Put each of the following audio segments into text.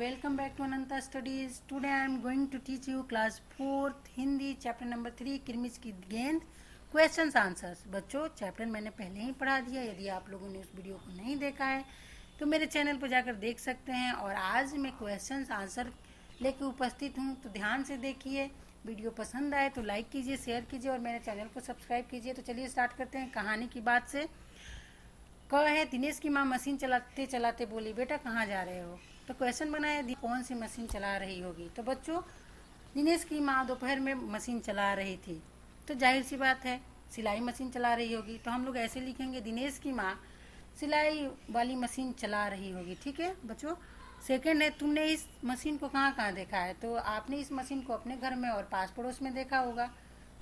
welcome back to Ananta Studies. Today I am going to teach you class 4th Hindi chapter number 3 किरमिच की गेंद questions answers. बच्चों chapter मैंने पहले ही पढ़ा दिया। यदि आप लोगों ने उस वीडियो को नहीं देखा है तो मेरे चैनल पर जाकर देख सकते हैं। और आज मैं क्वेश्चंस आंसर लेकर उपस्थित हूँ, तो ध्यान से देखिए। वीडियो पसंद आए तो लाइक कीजिए, शेयर कीजिए और मेरे चैनल को सब्सक्राइब कीजिए। तो चलिए स्टार्ट करते हैं कहानी की बात से। कह है दिनेश की माँ मशीन चलाते चलाते बोली, बेटा कहाँ जा रहे हो? तो क्वेश्चन बनाया कौन सी मशीन चला रही होगी। तो बच्चों दिनेश की माँ दोपहर में मशीन चला रही थी, तो जाहिर सी बात है सिलाई मशीन चला रही होगी। तो हम लोग ऐसे लिखेंगे, दिनेश की माँ सिलाई वाली मशीन चला रही होगी। ठीक है बच्चों। सेकंड है, तुमने इस मशीन को कहाँ कहाँ देखा है? तो आपने इस मशीन को अपने घर में और पास पड़ोस में देखा होगा।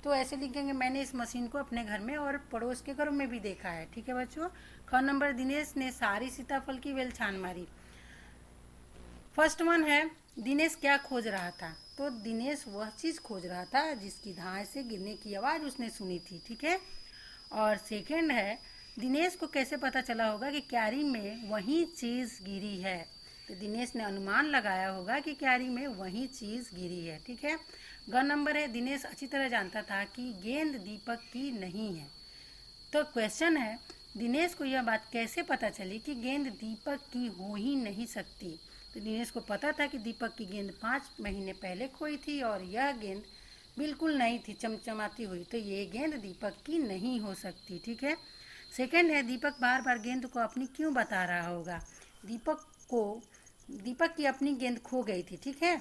तो ऐसे लिखेंगे, मैंने इस मशीन को अपने घर में और पड़ोस के घरों में भी देखा है। ठीक है बच्चों। ख नंबर, दिनेश ने सारी सीताफल की बेल छान मारी। फर्स्ट वन है, दिनेश क्या खोज रहा था? तो दिनेश वह चीज़ खोज रहा था जिसकी धाए से गिरने की आवाज़ उसने सुनी थी। ठीक है। और सेकंड है, दिनेश को कैसे पता चला होगा कि क्यारी में वही चीज़ गिरी है? तो दिनेश ने अनुमान लगाया होगा कि क्यारी में वही चीज़ गिरी है। ठीक है। ग नंबर है, दिनेश अच्छी तरह जानता था कि गेंद दीपक की नहीं है। तो क्वेश्चन है, दिनेश को यह बात कैसे पता चली कि गेंद दीपक की हो ही नहीं सकती? तो दिनेश को पता था कि दीपक की गेंद 5 महीने पहले खोई थी और यह गेंद बिल्कुल नई थी, चमचमाती हुई। तो ये गेंद दीपक की नहीं हो सकती। ठीक है। सेकंड है, दीपक बार बार गेंद को अपनी क्यों बता रहा होगा? दीपक की अपनी गेंद खो गई थी। ठीक है।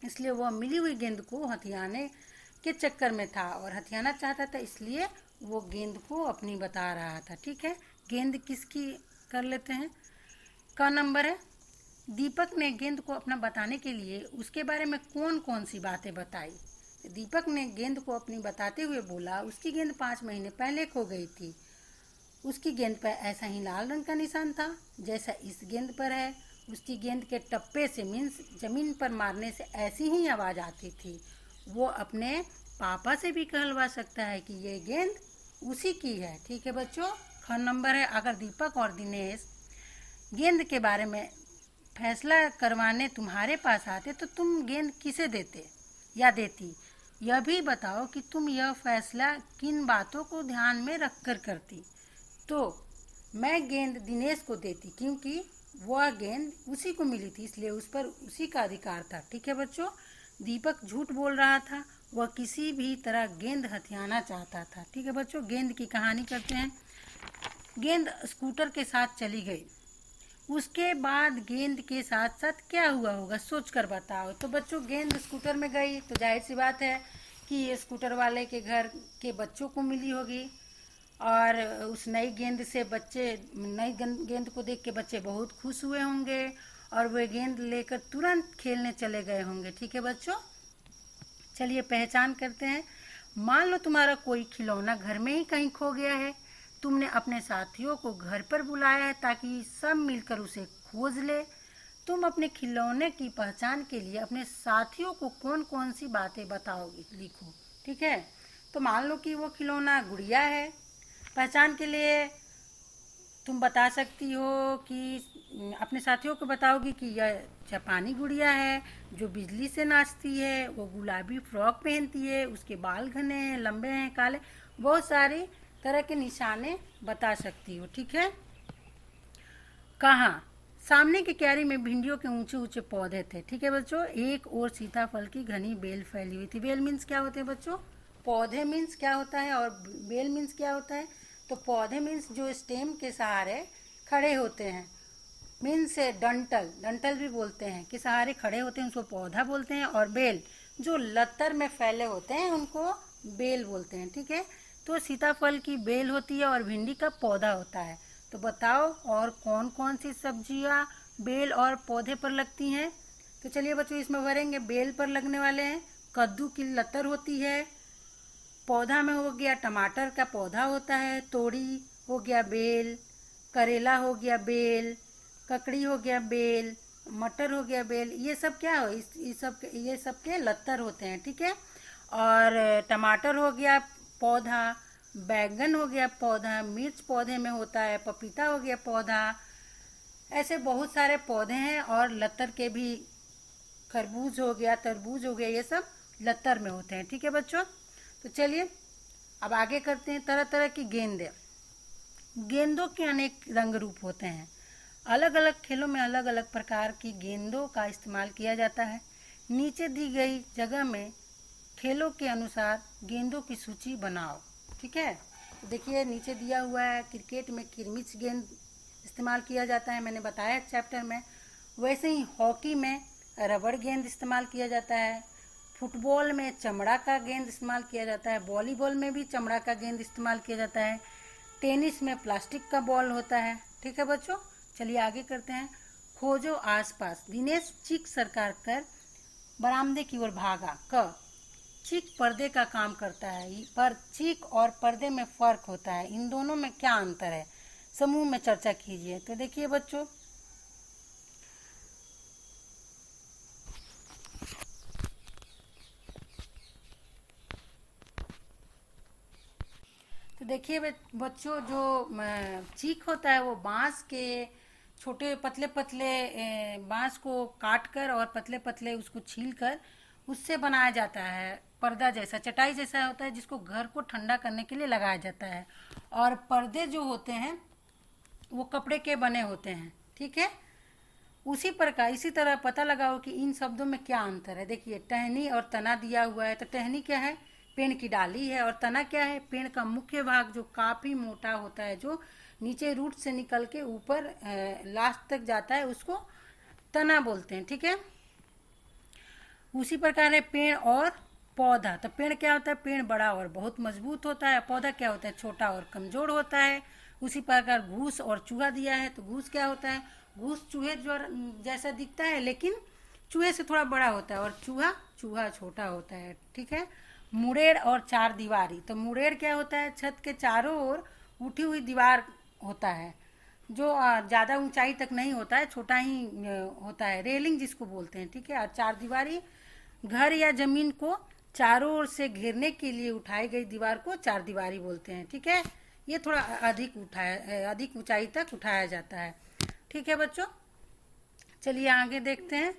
इसलिए वह मिली हुई गेंद को हथियाने के चक्कर में था और हथियाना चाहता था, इसलिए वो गेंद को अपनी बता रहा था। ठीक है। गेंद किसकी कर लेते हैं। का नंबर है, दीपक ने गेंद को अपना बताने के लिए उसके बारे में कौन कौन सी बातें बताई? दीपक ने गेंद को अपनी बताते हुए बोला, उसकी गेंद 5 महीने पहले खो गई थी। उसकी गेंद पर ऐसा ही लाल रंग का निशान था जैसा इस गेंद पर है। उसकी गेंद के टप्पे से मीन्स जमीन पर मारने से ऐसी ही आवाज़ आती थी। वो अपने पापा से भी कहलवा सकता है कि ये गेंद उसी की है। ठीक है बच्चों। ख नंबर है, अगर दीपक और दिनेश गेंद के बारे में फैसला करवाने तुम्हारे पास आते तो तुम गेंद किसे देते या देती? यह भी बताओ कि तुम यह फैसला किन बातों को ध्यान में रखकर करती। तो मैं गेंद दिनेश को देती क्योंकि वह गेंद उसी को मिली थी, इसलिए उस पर उसी का अधिकार था। ठीक है बच्चों। दीपक झूठ बोल रहा था, वह किसी भी तरह गेंद हथियाना चाहता था। ठीक है बच्चों। गेंद की कहानी करते हैं। गेंद स्कूटर के साथ चली गई, उसके बाद गेंद के साथ साथ क्या हुआ होगा सोच कर बताओ। तो बच्चों गेंद स्कूटर में गई तो जाहिर सी बात है कि ये स्कूटर वाले के घर के बच्चों को मिली होगी और उस नई गेंद से नई गेंद को देख के बच्चे बहुत खुश हुए होंगे और वे गेंद लेकर तुरंत खेलने चले गए होंगे। ठीक है बच्चों। चलिए पहचान करते हैं। मान लो तुम्हारा कोई खिलौना घर में ही कहीं खो गया है। तुमने अपने साथियों को घर पर बुलाया है ताकि सब मिलकर उसे खोज ले। तुम अपने खिलौने की पहचान के लिए अपने साथियों को कौन कौन सी बातें बताओगी, लिखो। ठीक है। तो मान लो कि वो खिलौना गुड़िया है। पहचान के लिए तुम बता सकती हो कि अपने साथियों को बताओगी कि यह जापानी गुड़िया है जो बिजली से नाचती है, वो गुलाबी फ्रॉक पहनती है, उसके बाल घने हैं, लंबे हैं, काले, बहुत सारी तरह के निशाने बता सकती हो। ठीक है। कहाँ? सामने की क्यारी में भिंडियों के ऊंचे ऊंचे पौधे थे। ठीक है बच्चों। एक और सीताफल की घनी बेल फैली हुई थी। बेल मीन्स क्या होते हैं बच्चों? पौधे मीन्स क्या होता है और बेल मीन्स क्या होता है? तो पौधे मीन्स जो स्टेम के सहारे खड़े होते हैं, मीन्स डंटल, डंटल भी बोलते हैं, कि सहारे खड़े होते हैं उसको पौधा बोलते हैं। और बेल जो लतर में फैले होते हैं उनको बेल बोलते हैं। ठीक है। तो सीताफल की बेल होती है और भिंडी का पौधा होता है। तो बताओ और कौन कौन सी सब्जियां बेल और पौधे पर लगती हैं? तो चलिए बच्चों इसमें भरेंगे। बेल पर लगने वाले हैं, कद्दू की लतर होती है। पौधा में हो गया टमाटर का पौधा होता है, तोड़ी हो गया बेल, करेला हो गया बेल, ककड़ी हो गया बेल, मटर हो गया बेल। ये सब क्या हो, ये सब के लत्तर होते हैं। ठीक है। और टमाटर हो गया पौधा, बैगन हो गया पौधा, मिर्च पौधे में होता है, पपीता हो गया पौधा, ऐसे बहुत सारे पौधे हैं और लतर के भी, खरबूज हो गया, तरबूज हो गया, ये सब लतर में होते हैं। ठीक है बच्चों, तो चलिए अब आगे करते हैं। तरह तरह की गेंदें। गेंदों के अनेक रंग रूप होते हैं। अलग अलग खेलों में अलग अलग प्रकार की गेंदों का इस्तेमाल किया जाता है। नीचे दी गई जगह में खेलों के अनुसार गेंदों की सूची बनाओ। ठीक है, तो देखिए नीचे दिया हुआ है, क्रिकेट में किरमिच गेंद इस्तेमाल किया जाता है, मैंने बताया चैप्टर में। वैसे ही हॉकी में रबड़ गेंद इस्तेमाल किया जाता है। फुटबॉल में चमड़ा का गेंद इस्तेमाल किया जाता है। वॉलीबॉल में भी चमड़ा का गेंद इस्तेमाल किया जाता है। टेनिस में प्लास्टिक का बॉल होता है। ठीक है बच्चों, चलिए आगे करते हैं। खोजो आसपास। दिनेश चीख सरकार कर बरामदे की ओर भागा। क चीख पर्दे का काम करता है, पर चीख और पर्दे में फर्क होता है। इन दोनों में क्या अंतर है, समूह में चर्चा कीजिए। तो देखिए बच्चों, तो देखिए बच्चों, जो चीख होता है वो बांस के छोटे पतले पतले बांस को काट कर और पतले पतले उसको छील कर उससे बनाया जाता है। पर्दा जैसा, चटाई जैसा होता है, जिसको घर को ठंडा करने के लिए लगाया जाता है। और पर्दे जो होते हैं वो कपड़े के बने होते हैं। ठीक है, उसी प्रकार इसी तरह पता लगाओ कि इन शब्दों में क्या अंतर है। देखिए टहनी और तना दिया हुआ है, तो टहनी क्या है, पेड़ की डाली है, और तना क्या है, पेड़ का मुख्य भाग जो काफी मोटा होता है, जो नीचे रूट से निकल के ऊपर लास्ट तक जाता है, उसको तना बोलते हैं। ठीक है, उसी प्रकार है पेड़ और पौधा। तो पेड़ क्या होता है, पेड़ बड़ा और बहुत मजबूत होता है। पौधा क्या होता है, छोटा और कमजोर होता है। उसी प्रकार घूस और चूहा दिया है, तो घूस क्या होता है, घूस चूहे जैसा दिखता है, लेकिन चूहे से थोड़ा बड़ा होता है, और चूहा चूहा छोटा होता है। ठीक है, मुड़ेर और चार दीवारी। तो मुड़ेर क्या होता है, छत के चारों ओर उठी हुई दीवार होता है, जो ज़्यादा ऊंचाई तक नहीं होता है, छोटा ही होता है, रेलिंग जिसको बोलते हैं। ठीक है, और चार दीवारी घर या जमीन को चारों ओर से घेरने के लिए उठाई गई दीवार को चार दीवारी बोलते हैं। ठीक है, ये थोड़ा अधिक ऊंचाई तक उठाया जाता है। ठीक है बच्चों, चलिए आगे देखते हैं।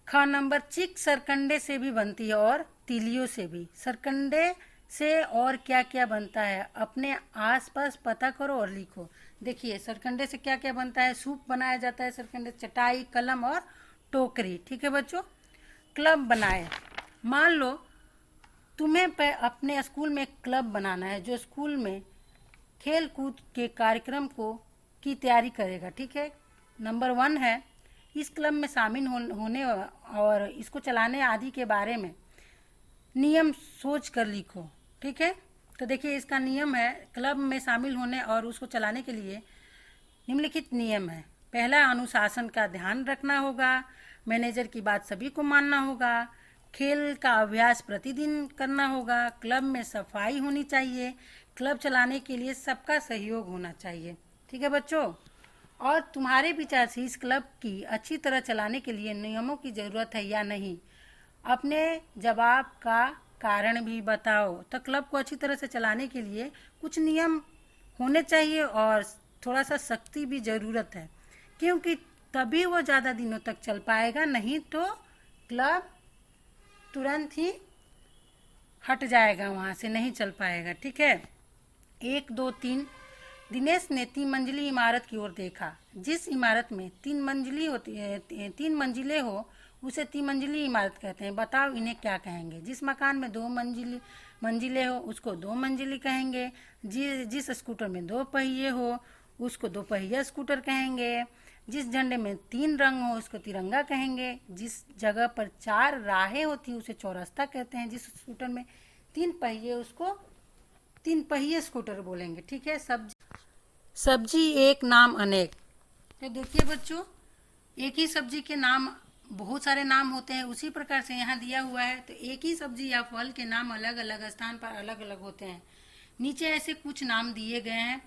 ख नंबर, चिक सरकंडे से भी बनती है और तीलियों से भी। सरकंडे से और क्या क्या बनता है, अपने आसपास पता करो और लिखो। देखिए सरकंडे से क्या क्या बनता है, सूप बनाया जाता है सरकंडे, चटाई, कलम और टोकरी। ठीक है बच्चों, क्लब बनाए। मान लो तुम्हें अपने स्कूल में एक क्लब बनाना है, जो स्कूल में खेल कूद के कार्यक्रम को की तैयारी करेगा। ठीक है, नंबर 1 है, इस क्लब में शामिल होने और इसको चलाने आदि के बारे में नियम सोच कर लिखो। ठीक है, तो देखिए इसका नियम है, क्लब में शामिल होने और उसको चलाने के लिए निम्नलिखित नियम है। पहला, अनुशासन का ध्यान रखना होगा। मैनेजर की बात सभी को मानना होगा। खेल का अभ्यास प्रतिदिन करना होगा। क्लब में सफाई होनी चाहिए। क्लब चलाने के लिए सबका सहयोग होना चाहिए। ठीक है बच्चों, और तुम्हारे विचार से इस क्लब की अच्छी तरह चलाने के लिए नियमों की ज़रूरत है या नहीं, अपने जवाब का कारण भी बताओ। तो क्लब को अच्छी तरह से चलाने के लिए कुछ नियम होने चाहिए और थोड़ा सा सख्ती भी ज़रूरत है, क्योंकि तभी वो ज़्यादा दिनों तक चल पाएगा, नहीं तो क्लब तुरंत ही हट जाएगा, वहाँ से नहीं चल पाएगा। ठीक है, 1 2 3। दिनेश ने 3 मंजिली इमारत की ओर देखा। जिस इमारत में 3 मंजिली होती है, 3 मंजिलें हो, उसे 3 मंजिली इमारत कहते हैं। बताओ इन्हें क्या कहेंगे। जिस मकान में 2 मंजिलें हो, उसको 2 मंजिली कहेंगे। जिस स्कूटर में 2 पहिए हो, उसको 2 पहिया स्कूटर कहेंगे। जिस झंडे में 3 रंग हो, उसको तिरंगा कहेंगे। जिस जगह पर 4 राहें होती हैं, उसे चौरस्ता कहते हैं। जिस स्कूटर में 3 पहिए, उसको 3 पहिए स्कूटर बोलेंगे। ठीक है, सब्जी एक नाम अनेक। तो देखिए बच्चों, एक ही सब्जी के नाम बहुत सारे नाम होते हैं, उसी प्रकार से यहाँ दिया हुआ है, तो एक ही सब्जी या फल के नाम अलग अलग स्थान पर अलग अलग होते हैं। नीचे ऐसे कुछ नाम दिए गए हैं,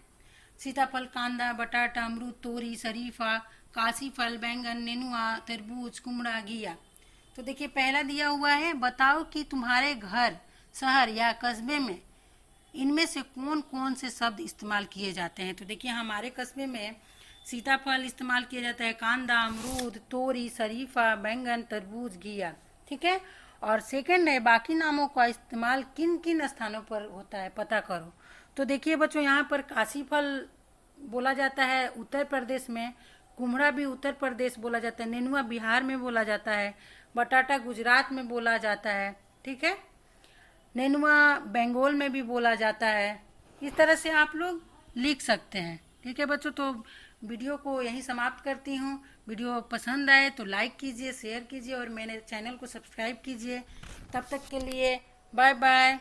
सीताफल, कांदा, बटाटा, अमरूद, तोरी, शरीफा, काशी फल, बैंगन, नेनुआ, तरबूज, कुमड़ा, घिया। तो देखिए पहला दिया हुआ है, बताओ कि तुम्हारे घर, शहर या कस्बे में इनमें से कौन कौन से शब्द इस्तेमाल किए जाते हैं। तो देखिए हमारे कस्बे में सीताफल इस्तेमाल किया जाता है, कांदा, अमरूद, तोरी, शरीफा, बैंगन, तरबूज, घिया। ठीक है। और सेकंड है, बाकी नामों का इस्तेमाल किन किन स्थानों पर होता है, पता करो। तो देखिए बच्चों, यहाँ पर काशी फल बोला जाता है उत्तर प्रदेश में, कुम्हड़ा भी उत्तर प्रदेश बोला जाता है, नेनुआ बिहार में बोला जाता है, बटाटा गुजरात में बोला जाता है। ठीक है। नेनुआ बंगाल में भी बोला जाता है। इस तरह से आप लोग लिख सकते हैं। ठीक है बच्चों, तो वीडियो को यहीं समाप्त करती हूँ। वीडियो पसंद आए तो लाइक कीजिए, शेयर कीजिए और मेरे चैनल को सब्सक्राइब कीजिए। तब तक के लिए बाय बाय।